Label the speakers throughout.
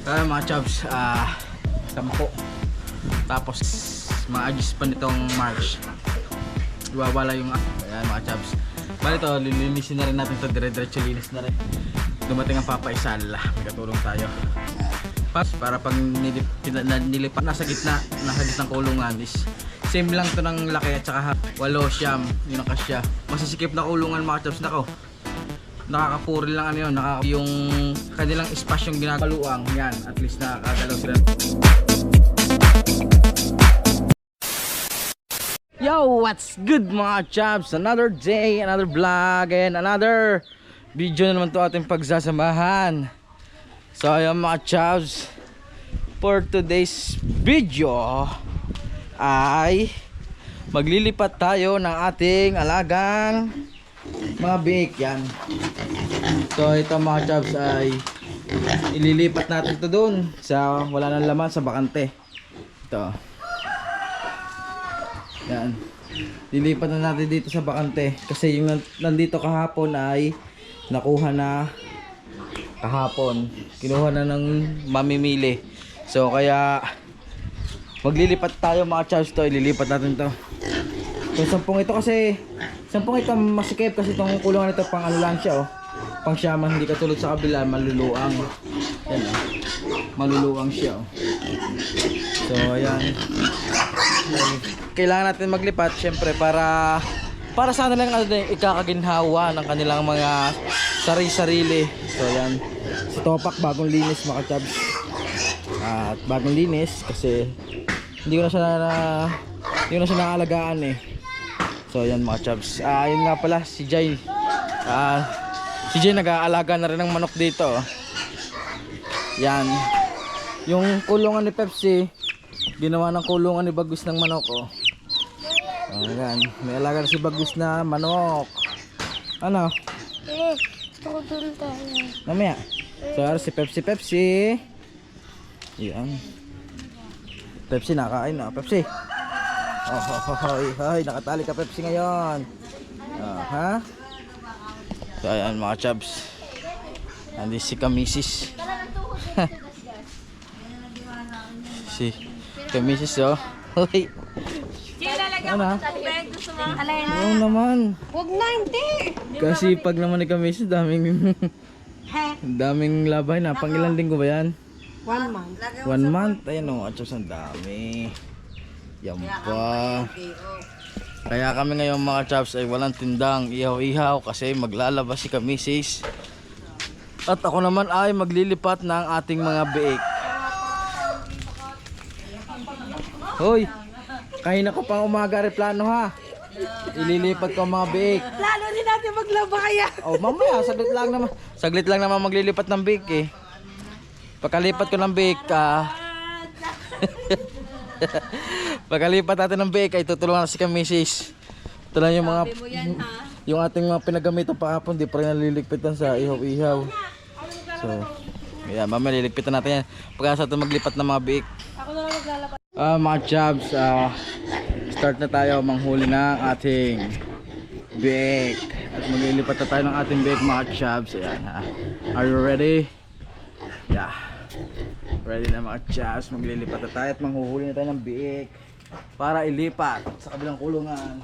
Speaker 1: Mga chubs, 10. Tapos ma-adjust pa nitong March. Iwawala yung ayan mga chubs. Bali to, lilinisin na rin natin to, dire-diretso linis na rin. Dumating ang Papa Isal, may katulong tayo. Para pag nilipat nasa gitna ng kulungan is same lang to ng laki at saka 8 siyam, yun ang kasya. Masisikip na kulungan mga chubs, nako. Nakakapuri lang ano yun, yung kanilang espasyong ginagaluang yan, at least nakakagalaw sila. Yo, what's good mga chubs? Another day, another vlog, and another video na naman to ating pagsasamahan. So ayun mga chubs, for today's video ay maglilipat tayo ng ating alagang mga biik yan. So ito mga chubs ay ililipat natin ito doon sa wala nang laman, sa bakante. Ito yan, lilipat na natin dito sa bakante kasi yung nandito kahapon ay nakuha na kahapon, kinuha na ng mamimili. So kaya maglilipat tayo mga chubs. To ililipat natin to. So 10 ito kasi 10 ito masikip kasi itong kulungan nito pang ano lang siya, oh, pang syaman, hindi katulad sa kabila maluluang. Yan, oh, maluluang siya, oh. So ayan, kailangan natin maglipat syempre para sana lang ikakaginhawa ng kanilang mga sarili-sarili. So ayan, si Topak bagong linis mga chubs. At bagong linis kasi hindi ko na siya naalagaan eh. So ayan mga chubs. Ayun nga pala si Jay. Si Jay nag-aalaga na rin ng manok dito, oh. Yan. Yung kulungan ni Pepsi, ginawa ng kulungan ni Bagus ng manok, oh. Ayan, may alaga na si Bagus na manok. Ano?
Speaker 2: Tutol tayo.
Speaker 1: Mamaya. So si Pepsi. Yan. Pepsi nakain na, Pepsi. Hoy, nakatali ka Pepsi ngayon. Ha? So ayan mga chubs. Nandito si Kamisis. Si Kamisis, oh. Hoy. Ano? Oo naman.
Speaker 2: Huwag na, hindi.
Speaker 1: Kasi pag naman ni Kamisis, daming labay na. Pang ilang linggo ba yan?
Speaker 2: 1 month.
Speaker 1: 1 month. Ayun, oh, at ang dami. Yan pa. Kaya kami ngayon mga chubs ay walang tindang ihaw-ihaw kasi maglalabas si Kamisis. At ako naman ay maglilipat ng ating mga biik. Hoy, kahina ko pang umaga replano ha. Ililipat ko ang mga biik.
Speaker 2: Plano din natin maglaba kaya.
Speaker 1: Oh, mamaya saglit lang naman maglilipat ng biik eh. Pagkalipat ko ng biik, pagkalipat natin ng biik ay tutulungan na si Kamisis. Ito lang yung yung ating mga pinagamito pa hapon, di pa rin naliligpitan sa ihaw-ihaw. So, yeah, mamaya liligpitan natin yan pagkasa ito maglipat ng mga biik.
Speaker 2: Ako na lang maglalapat.
Speaker 1: Mga chubs, start na tayo manghuli ng ating biik. At maglilipat na tayo ng ating biik mga chubs. Ayan, ha. Are you ready? Yeah. Ready na mga chubs. Maglilipat na tayo at manghuhuli na tayo ng biik para ilipat sa kabilang kulungan.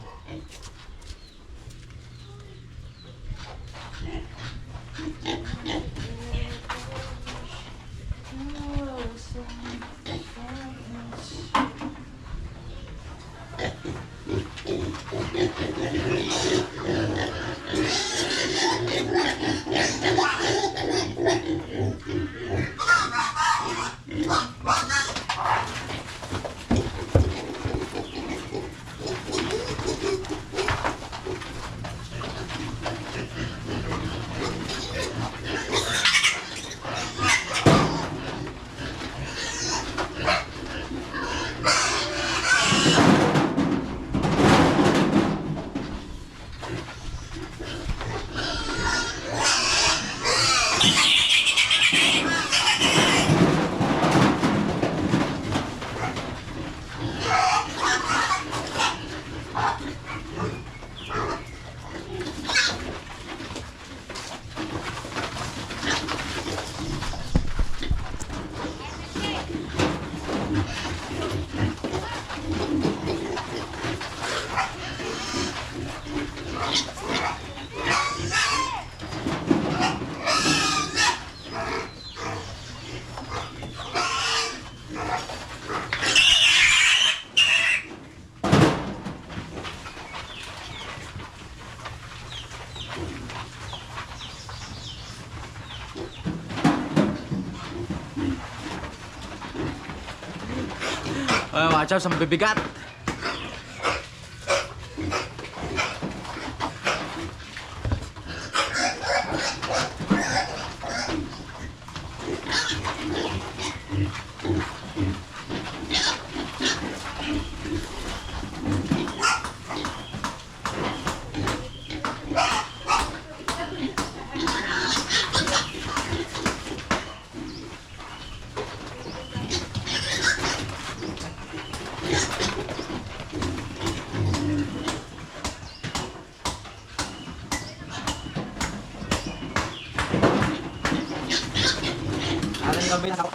Speaker 1: Mga chaps, ang bibigat. Alam yung gawin ako.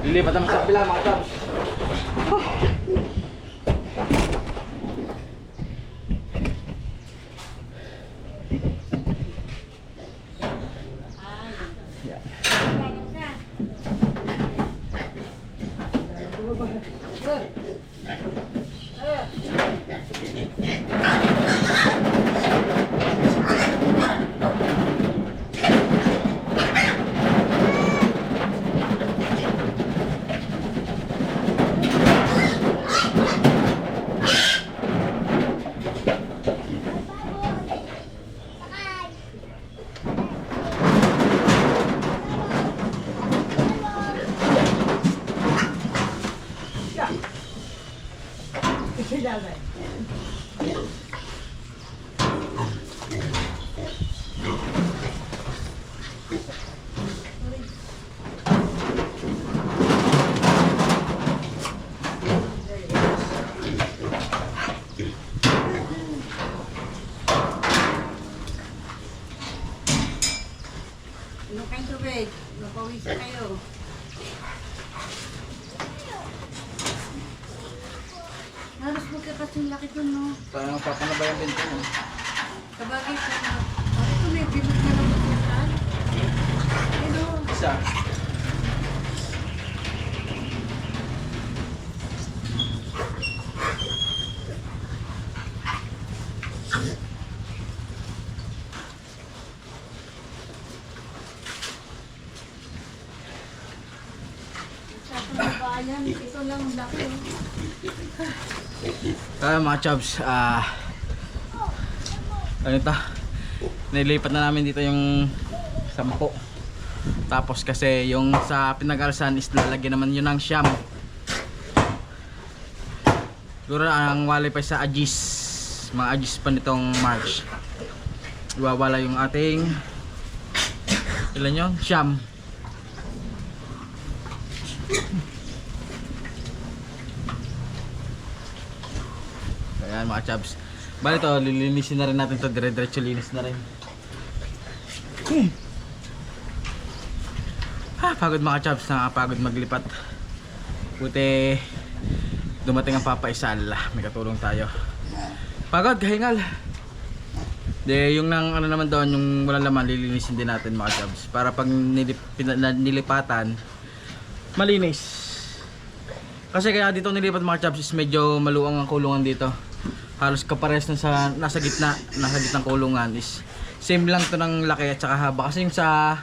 Speaker 1: Lilipat naman sa kabila mga chaps.
Speaker 2: Ano kayong tubig? Napawisa kayo. Halos magkakasing laki dun, no?
Speaker 1: Parang papanabayan din ito.
Speaker 2: Sabagay ko na. Ito may bilog na lang magkakaan. Ano?
Speaker 1: Isa.
Speaker 2: Bayan, ito lang laki.
Speaker 1: Mga chaps, ano ito? Nilipat na namin dito yung 10. Tapos kasi yung sa pinag-alsan is lalagyan naman yun ng siyam. Siguro ang wali pa sa Agis. Mga Agis pa nitong March. Iwawala yung ating ilan yun? Siyam. Ayan mga chaps. Bali to, lilinisin na rin natin to. Dire-diretso linis na rin. Pagod mga chaps. Nakapagod maglipat. Buti dumating ang Papa Isal. May katulong tayo. Pagod, kahingal. Yung nang ano naman doon, yung walang laman, lilinisin din natin mga chaps. Para pag nilipatan, malinis. Kasi kaya dito nilipat mga chaps is medyo maluwang ang kulungan dito. Halos kapares na sa nasa gitnang kulungan is same lang to ng laki at saka haba. Kasi yung sa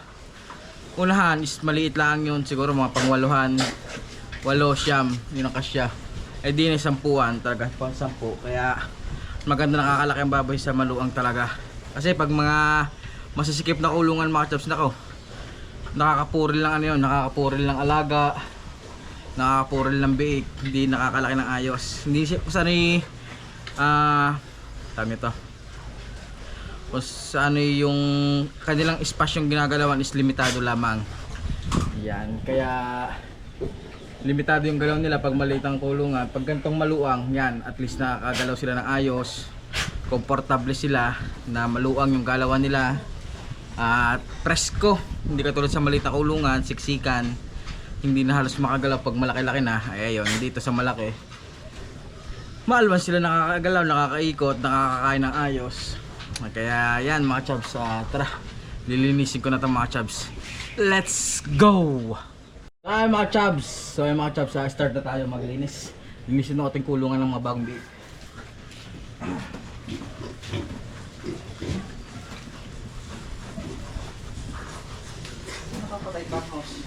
Speaker 1: unahan is maliit lang yun, siguro mga pangwaluhan, 8, 9, yun ang kasya. Eh di na 10-an talaga, pang 10. Kaya maganda, nakakalaki ang baboy sa maluwang talaga. Kasi pag mga masisikip na kulungan mga chaps, nako, nakakapuril lang ano yun, nakakapuril lang alaga, nakakapuril lang biik, hindi nakakalaki ng ayos. Hindi siya sanay tama ito. Kung sa ano yung kanilang espasyong ginagalawan is limitado lamang. Yan, kaya limitado yung galaw nila pag maliit ang kulungan. Pag ganitong maluang, yan, at least nakakagalaw sila ng ayos. Komportable sila na maluang yung galawan nila. At presko, hindi katulad sa maliit na kulungan, siksikan. Hindi na halos makagalaw pag malaki-laki na. Ay ayun, dito sa malaki, maalwan sila nakakagalaw, nakakaikot, nakakakain ng ayos. Kaya yan mga chubs, tara, lilinisin ko na ito mga chubs. Let's go! Ay mga chubs, so yung mga chubs, start na tayo maglinis. Linisin na ating kulungan ng mga bagong biik. Nakapatay pa house.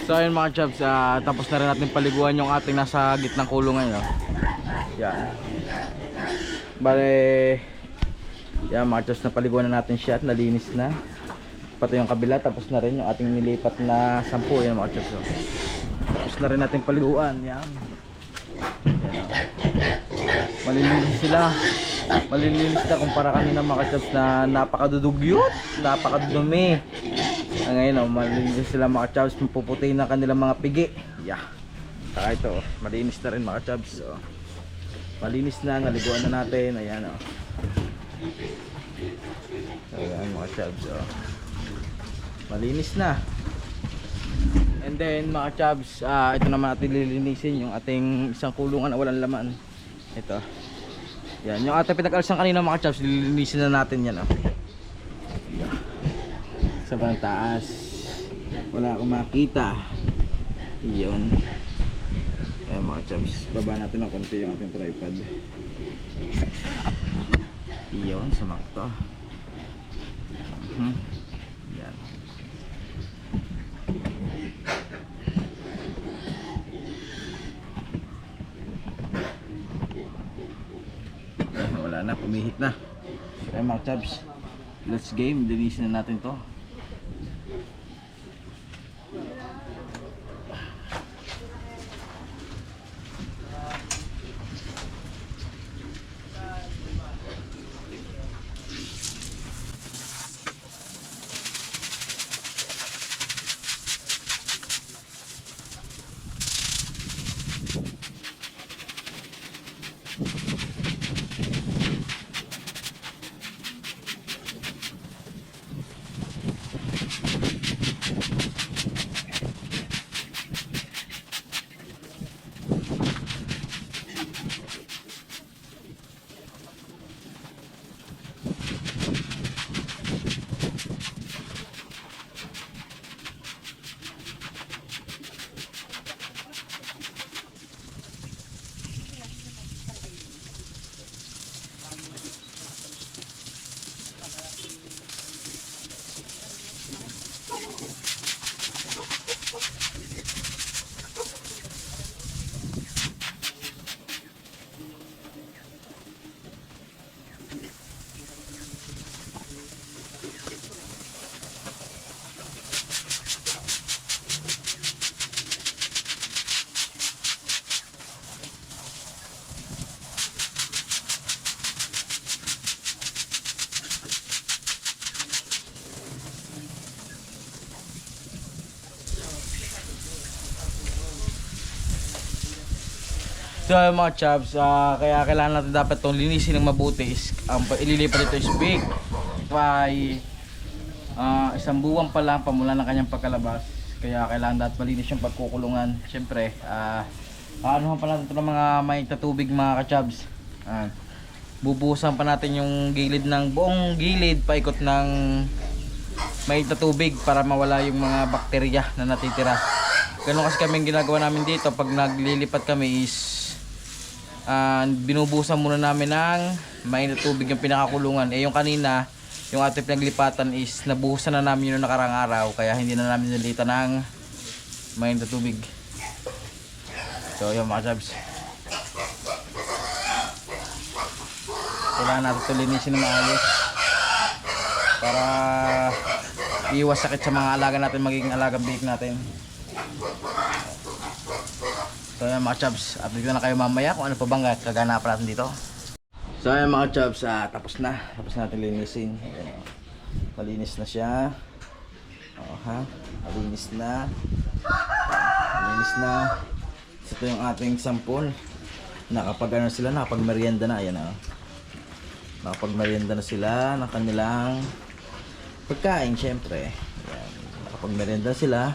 Speaker 1: So ayun mga chubs, tapos na rin natin paliguan yung ating nasa gitnang kulungan, no? Yan. Bale, yan mga chubs, napaliguan na natin siya at nalinis na. Pati yung kabila, tapos na rin yung ating nilipat na 10. Yan mga chubs, no? Tapos na rin natin paliguan. Yan. Yan, no? Malilinis sila. Malilinis na kumpara kanina mga chubs na napakadudugyot, napakadumi. Ngayon, malinis sila mga chubs, mapuputi na kanilang mga pigi. Yeah. Saka ito, malinis na rin mga chubs. So, malinis na, naliguan na natin. Ayan, oh. Ayan mga chubs, oh. Malinis na. And then mga chubs, ito naman natin lilinisin yung ating isang kulungan na walang laman. Ito. Yan, yung ating pinag-alsan kanina mga chubs, lilinisin na natin yan, oh. Sa taas wala akong makita. Iyon. Ayan mga chubs, baba natin ng konti yung ating tripod. Iyon, sumakto. Yan. umihit na. Kaya mga chabs, let's game, linisin na natin to. So mga chabs, kaya kailangan natin dapat itong linisin ng mabuti. Ang ililipat ito is big by isang buwan pa lang pamula ng kanyang pagkalabas. Kaya kailangan dapat malinis yung pagkukulungan. Siyempre, anuhan pa natin ito ng mga may tatubig mga kachabs. Bubuhusan pa natin yung gilid ng buong gilid paikot ng may tatubig para mawala yung mga bakterya na natitira. Ganun kasi kami ginagawa namin dito pag naglilipat kami is binubusan muna namin ng mainit na tubig yung pinakakulungan. Yung kanina, yung ating pinaglipatan is nabuhusan na namin yun nakarang araw, kaya hindi na namin nilita ng mainit na tubig. So yun mga chabs, kailangan natin ito linisin na maayos para iwas sakit sa mga alaga natin, magiging alagang biik natin. So ayan mga chabs, update na kayo mamaya kung ano pa bang kaganapan natin dito. So ayan mga chabs, tapos natin linisin. Ayan, malinis na siya. Malinis na. Ito yung ating sampol. Nakapag sila, nakapag-merienda na. Ayan, nakapag-merienda na sila ng kanilang pagkain syempre. Ayan, nakapag-merienda sila.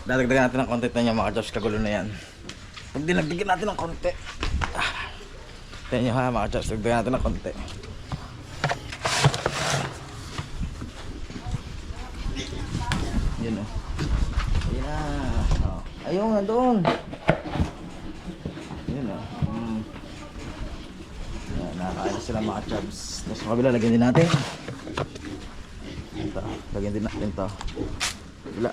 Speaker 1: Dadagdagan natin ng content na niya mga chabs, kagulo na yan. Pag dinagdagan natin ng konti, tignan nyo ha mga chabs, dagdagan natin ng konti. Yun o. Ayun na. Ayun na doon. Yun o. Nakakain na sila mga chabs. Tapos sa kabila, lagyan din natin. Ito, lagyan din natin ito. Kabila.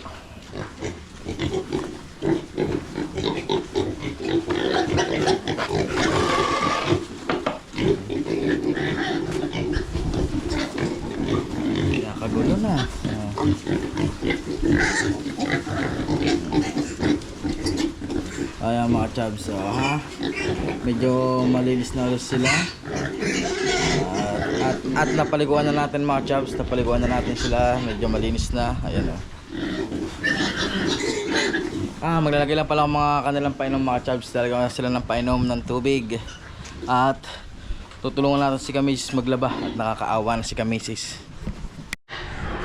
Speaker 1: Kagulo na. Ayan mga chabs, medyo malinis na ulit sila. At napaliguan na natin mga chabs, napaliguan na natin sila, medyo malinis na. Ayan o. Maglalagay lang pala ang mga kanilang painom mga chabs. Lalagyan sila ng painom ng tubig. At tutulungan natin si Kamisis maglaba. At nakakaawa na si Kamisis.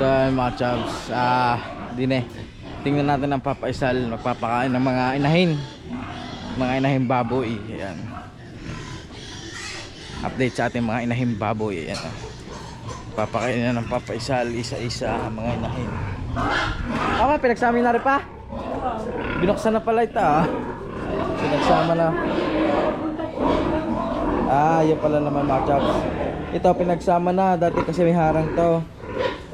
Speaker 1: So mga chabs, tingnan natin ang Papa Isal magpapakain ng mga inahing baboy. Ayan. Update sa ating mga inahing baboy. Ayan. Papakain na ng Papa Isal isa-isa ang mga inahin. Pinagsama na rin pa? Binuksan na pala ito pinagsama na. Yun pala naman mga chabs. Ito pinagsama na, dati kasi may harang to.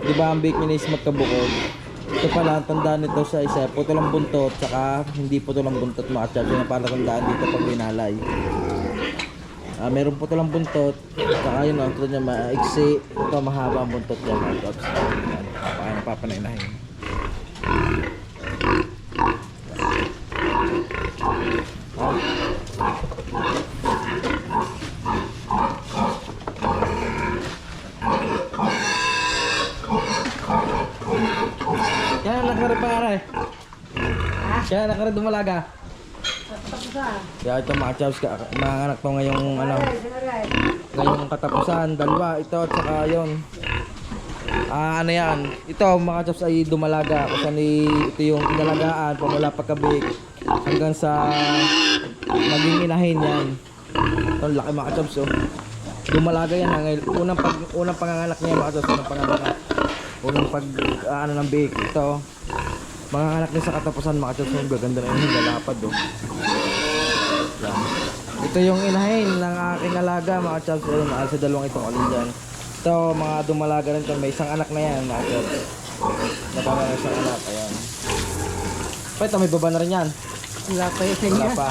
Speaker 1: Diba ang bake minis magkabukod. Ito pala ang tandaan nito sa isa, putol ang buntot, saka hindi putol ang buntot mga chabs. Yun ang pala tandaan dito pag binalay. Meron po lang buntot. Saka yun, ito niya maiksi. Ito mahaba ang buntot niya mga chaps. Yan, papanaynahin. Kaya anak ka rin pangaray. Kaya anak ka rin dumalaga. Kaya ito mga chaps, mga anak to ngayong ngayong katapusan, dalawa ito at saka yun. Ano yan, ito mga chaps ay dumalaga kasi ito yung inalagaan pamula pagkabik hanggang sa maging inahin yan. Ito laki mga chaps oh. Dumalaga yan unang panganganak niya mga chaps, unang pag ng bake ito. Mga anak niya sa katapusan mga chaps, yung gaganda na yung lalapad oh. Yan. Ito yung inahin ng aking alaga mga chaps, ayun, sa dalawang itong alin dyan. Ito mga dumalaga rin ito, may isang anak na yan mga chaps. Nababa na isang anak, ayan. Pa ito may baba na rin yan.
Speaker 2: Wala pa yun
Speaker 1: Wala
Speaker 2: niya.
Speaker 1: pa.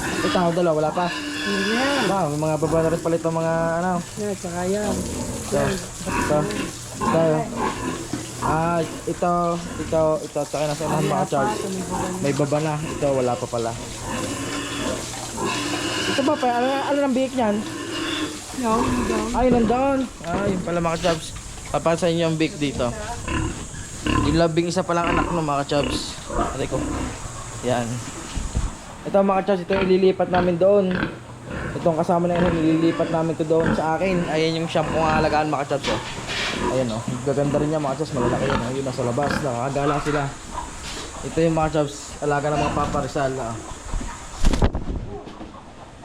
Speaker 1: Ito dalawa, wala pa.
Speaker 2: Yan.
Speaker 1: Wow, may mga baba na rin pala itong mga ano.
Speaker 2: Yan, saka yan.
Speaker 1: Ito. Ito, tsaka nasa unahan mga chaps. May baba na, ito wala pa pala. Ito ba pa, ano ng bihik niyan?
Speaker 2: No.
Speaker 1: Ay, nandoon. Ay, yun pala mga chaps. Papansin niyo yung bihik dito. Yung labing isa palang anak ng mga chaps. Aray ko. Yan. Ito mga chaps, ito yung ililipat namin doon. Itong kasama na yun, ililipat namin to doon sa akin. Ayan yung shampoo ng alagaan mga chaps. Oh. Ayan oh, gaganda rin niya mga chaps, malalaki yun. Ayun nasa labas, nakakagala sila. Ito yung mga chaps, alaga ng mga paparisal.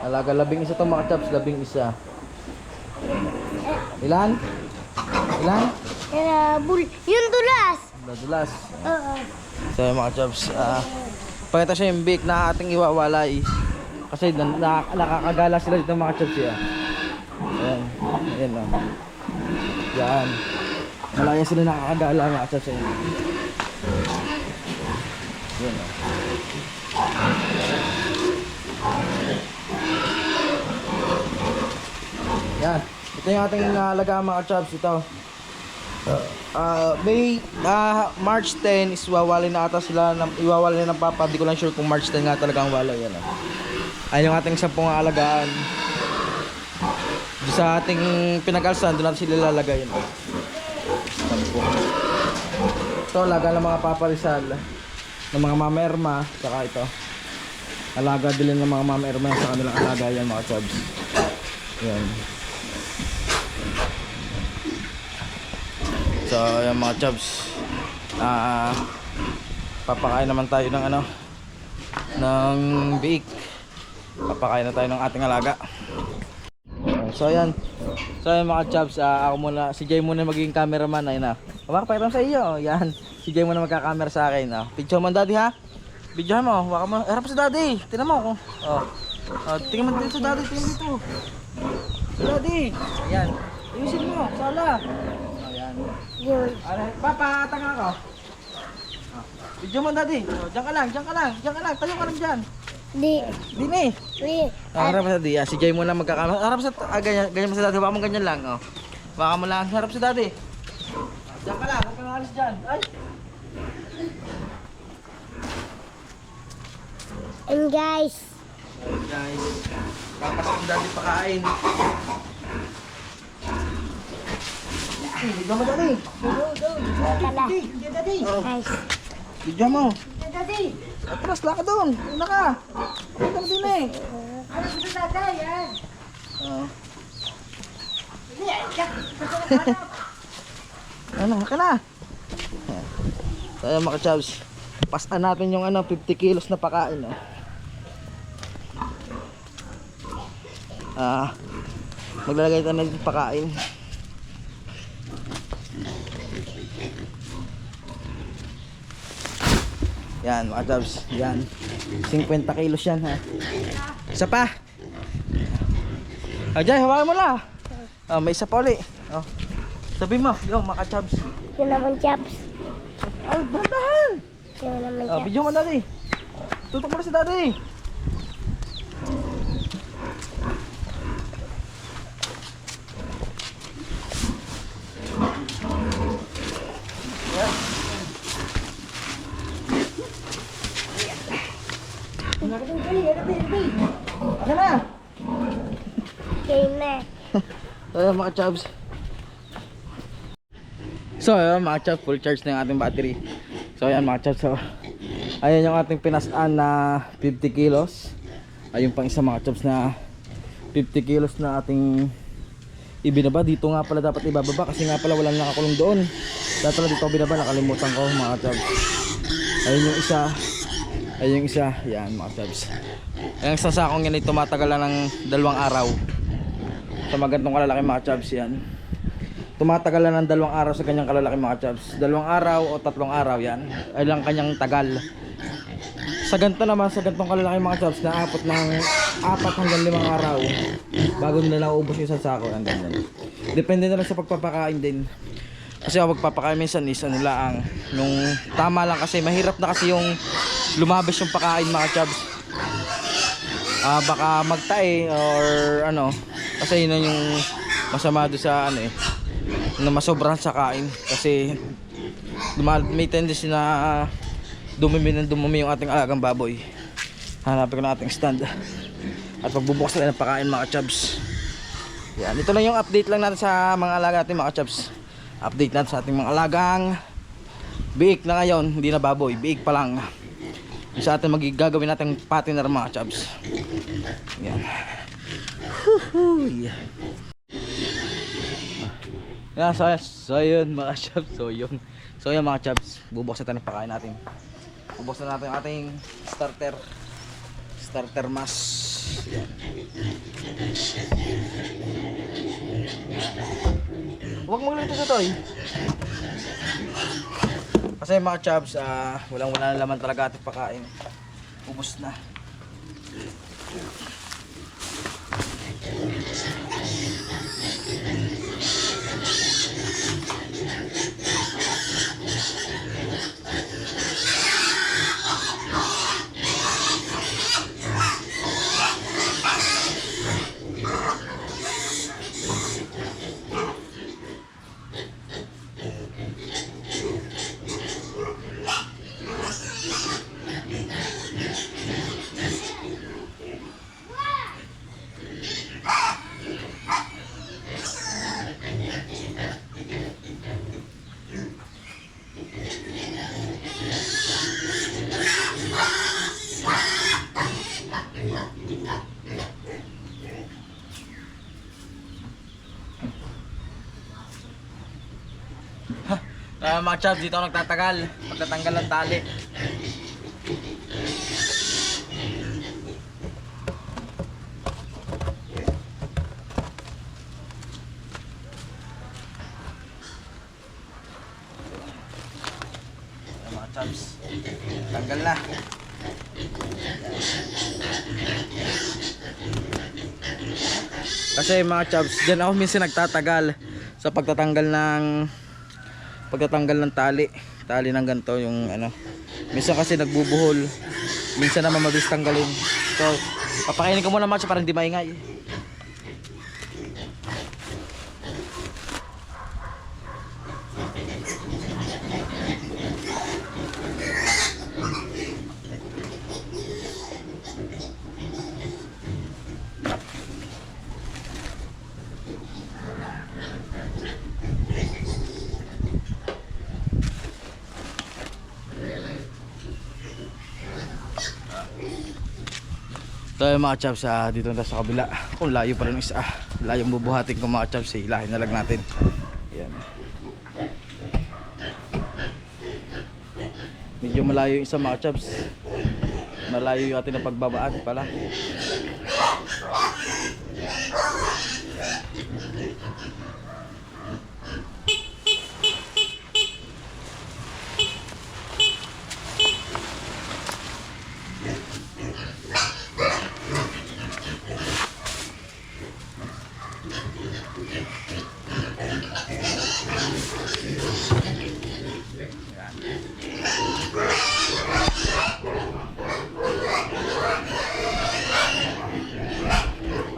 Speaker 1: Alaga, labing isa itong mga chaps, labing isa. Ilan? Ilan?
Speaker 3: Yung dulas.
Speaker 1: Dadulas.
Speaker 3: Oo.
Speaker 1: So yung mga chaps, pakita siya yung bake na ating iwawalay. Kasi nakakagala sila dito mga chaps. Ayan, ayan o. Yan. Malaya sila nakakagala mga chaps. Ayan o. Yan. Ito yung ating alaga mga chaps. Ito. March 10 is wawalay na ata sila iwawalay na ng papa. Di ko lang sure kung March 10 nga talaga ang walay. Yan. Ayun yung ating 10 alagaan. Sa ating pinag-alsan, doon natin sila lalagay. Yan. 10. Ito, alaga ng mga paparisal. Ng mga mama erma. Saka ito. Alaga din ng mga mama erma sa kanilang alaga yan mga chubs. Yan. So, yan mga chubs. Papakain naman tayo ng ano, ng biik. Papakain na tayo ng ating alaga. So, yan. So, yan mga chubs. Ako muna, si Jay muna magiging cameraman. Ayun na. Papakairam sa iyo. Yan. Si Jay muna magka-camera sa akin. Picture mo daddy ha. Video mo. Waka mo. Harap sa daddy. Tingnan mo. Tingnan mo dito sa daddy. Tingnan dito. Daddy. Ayan. Ayusin mo. Sala.
Speaker 3: Yun.
Speaker 1: Papa, tanga ako. Video mo daddy. Diyan ka lang. Tayo ka lang dyan.
Speaker 3: Di.
Speaker 1: Dini.
Speaker 3: Di.
Speaker 1: Harap sa daddy. Si Jay muna magka-camera. Harap sa ganyan mo sa daddy. Baka mo ganyan lang. Baka mo lang. Harap sa daddy. Diyan ka lang. Huwag kang alis dyan. Ay.
Speaker 3: And guys.
Speaker 1: Guys, papasok yung daddy pakain. Bigyan mo daddy.
Speaker 3: Tala.
Speaker 1: Daddy.
Speaker 3: Guys.
Speaker 1: Bigyan mo.
Speaker 2: Daddy!
Speaker 1: Atras, laka doon. Una ka. Ito mo din eh.
Speaker 2: Ano sa tatay, yan?
Speaker 1: Ano, haka na. Tayo mga chabs. Pasan natin yung 50 kilos na pakain. Maglalagay tayo ng pakain. Yan mga chabs. Yan. 50 kilos yan ha. Isa pa. Jay, hawakan mo lang. May isa pa ulit. Sabi mo, yung mga chabs.
Speaker 3: Yun naman chaps.
Speaker 1: Ay, bandahan.
Speaker 3: Yun naman chaps.
Speaker 1: Video mo daddy. Tutok mo na si daddy. Ano na?
Speaker 3: Game na.
Speaker 1: So yun mga chubs. So yun mga chubs, full charge na yung ating battery. So ayan mga chubs, so ayan yung ating pinasaan na 50 kilos. Ayun pang isa mga chubs na 50 kilos na ating ibinaba. Dito nga pala dapat ibababa kasi nga pala walang nakakulong doon. Dapat pala dito binaba, nakalimutan ko mga chubs. Ayun yung isa. Ayun yung isa. Yan mga chubs. Ang isang sakong yan ay tumatagal lang ng 2 araw. Sa magandang kalalaki mga chubs yan. Tumatagal lang ng 2 araw sa kanyang kalalaki mga chubs. 2 araw o 3 araw yan. Ay lang kanyang tagal. Sa ganito naman, sa gantong kalalaki mga chubs, naabot ng 4 hanggang 5 araw bago nila naubos yung isang sako. Depende na lang sa pagpapakain din. Kasi ang pagpapakain minsan is ano lang, nung tama lang kasi mahirap na kasi yung lumabas yung pakain mga chubs. Baka magtae or ano, kasi yun na yung masama doon sa ano na masobrahan sa kain kasi may tendency na dumumi yung ating alagang baboy. Hanapin ko na ating stand at pagbubukas na ng pakain mga chubs. Yan, ito lang yung update lang natin sa mga alaga natin mga chubs. Update natin sa ating mga alagang biik na ngayon, hindi na baboy, biik pa lang. Sa atin magigagawin natin patiner mga chubs. Yan. Yeah. Yan, so yun mga chubs. So yun mga chubs, bubuksan natin ang pakain natin. Bubuksan natin ang ating starter mass. Yan. Huwag mo lang ito sa toy. Kasi mga chubs, wala na laman talaga ating pakain. Ubus na. Mga chubs, dito ako nagtatagal pagtatanggal ng tali. Mga chubs, tanggal na. Kasi mga chubs, dyan ako minsan nagtatagal sa pagtatanggal ng tali ng ganito yung ano. Minsan kasi nagbubuhol, minsan naman mabilis tanggalin. So papakainin ko muna mga para hindi maingay. Tayo mga chubs, dito na sa kabila. Kung layo pa rin isa, layong bubuhatin ko mga chubs, hilahin na lang natin. Ayan. Medyo malayo yung isa mga chubs. Malayo yung ating napagbabaan pala.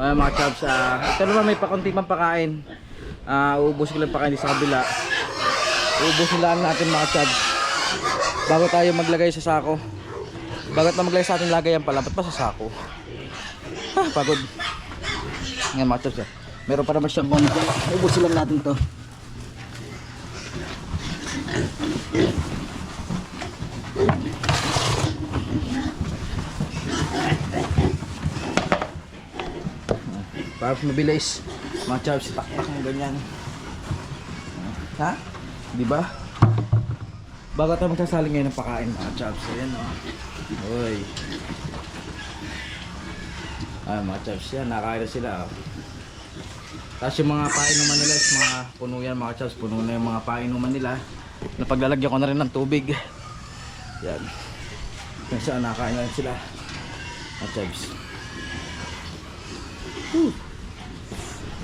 Speaker 1: Mga chubs, ito naman may pakunti pang pakain. Uubos ko lang pakain sa kabila. Uubos lang natin mga chubs bago tayo maglagay sa sako. Bago tayo maglagay sa ating lagayan pala, ba't pa sa sako? Pagod. Ngayon mga chaps. Meron pa naman siyang konti. Ubusin lang natin to. Para mabilis. Mga chaps, takpak mo ganyan. Ha? Di ba? Bago tayo magsasaling ngayon ng pakain mga chaps. Ayan o. Uy. Ay mga chaps yan. Nakain na sila. Oh. Tapos yung mga painuman nila is mga puno yan mga chaps. Puno na yung mga painuman nila. Napaglalagyan ko na rin ng tubig. Yan. Kung saan nakain na rin sila. Mga chaps.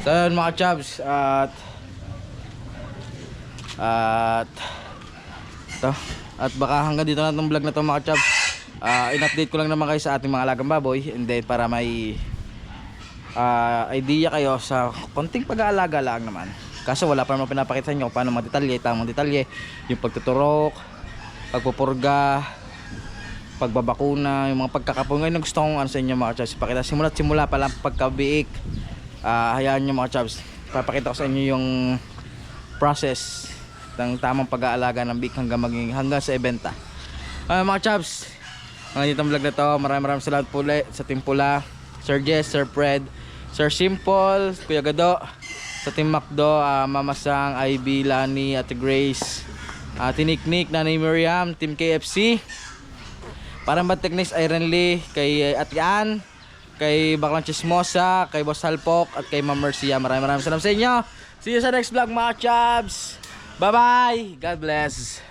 Speaker 1: So yun mga chaps. At baka hanggang dito na itong vlog na ito mga chaps. In-update ko lang naman kayo sa ating mga alagang baboy. And then para may idea kayo sa konting pag-aalaga lang naman. Kaso wala pa naman pinapakita sa inyo kung paano magdetalye, tamang detalye. Yung pagtuturok, pagpupurga, pagbabakuna, yung mga pagkakapon. Ngayon gusto kong sa inyo mga chaps ipakita. Simula't simula pa lang pagkabiik. Hayaan nyo mga chaps. Papakita ko sa inyo yung process ng tamang pag-aalaga ng biik hanggang sa ibenta. Mga chaps, hanggang dito ang vlog na to. Maraming salamat po ulit sa Team Pula, Sir Jess, Sir Fred, Sir Simple, Kuya Gado, sa Team Macdo, Mama Sang, Ivy, Lani, Ate Grace, Tiniknik, Nanay Miriam, Team KFC, Parang Bad Techniques, Iron Lee, kay Ate Ann, kay Baklang Chismosa, kay Boss Halpok, at kay Ma'am Mercia. Maraming salamat sa inyo. See you sa next vlog mga chaps. Bye bye. God bless.